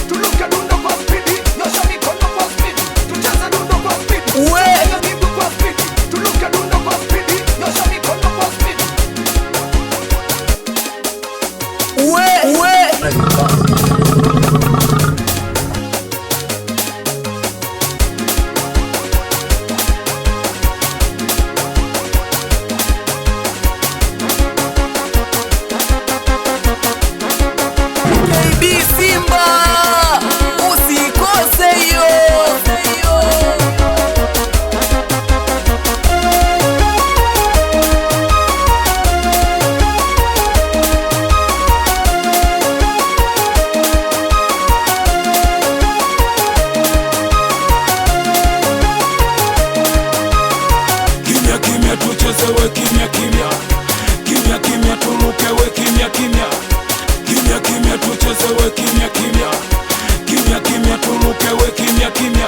tuluke dundo kwa spidi, nyosha mikono kwa spidi, tucheze dundo kwa spidi, changanya miguu kwa spidi, tuluke dundo kwa spidi, nyosha mikono kwa spidi. Tuchezewe kimya kimya, kimya kimya tulukewe kimya kimya, kimya kimya tuchezewe kimya kimya, kimya kimya tulukewe kimya kimya.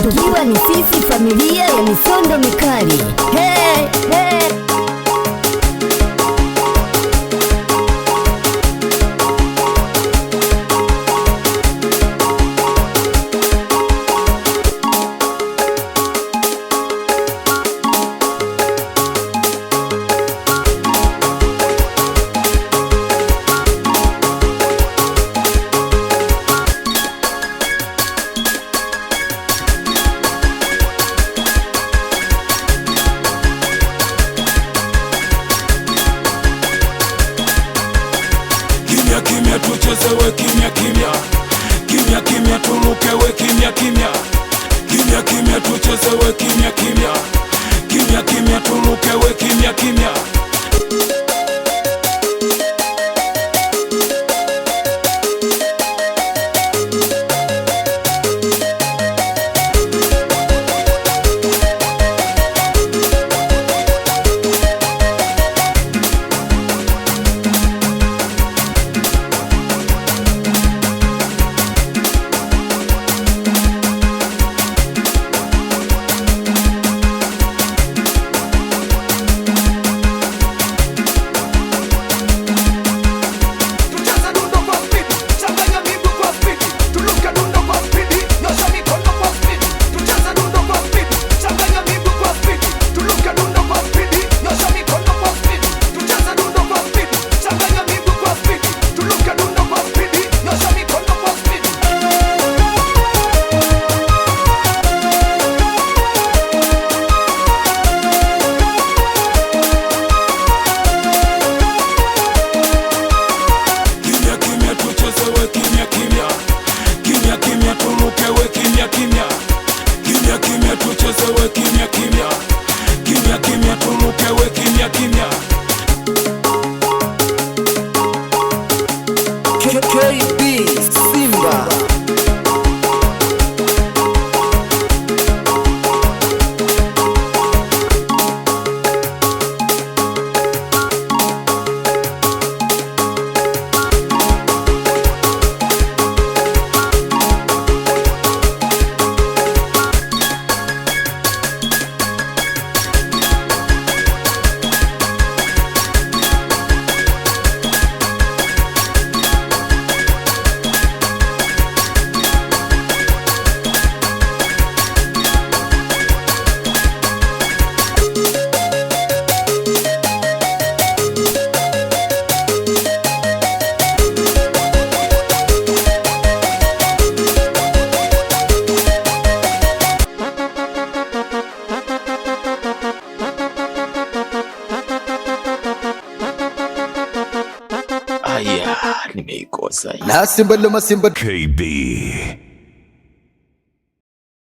Tukiwa ni sisi familia ya Misondo Mikali. Hey, hey. Kimya tuchezewe kimya kimya, kimya kimya tulukewe kimya kimya, kimya kimya tuchezewe kimya kimya, kimya kimya tulukewe kimya kimya. Tuchezewe kimya kimya, kimya kimya tulukewe kimya kimya. KB Simba. Aya, nimeikosa. Na Simba ndo Masimba KB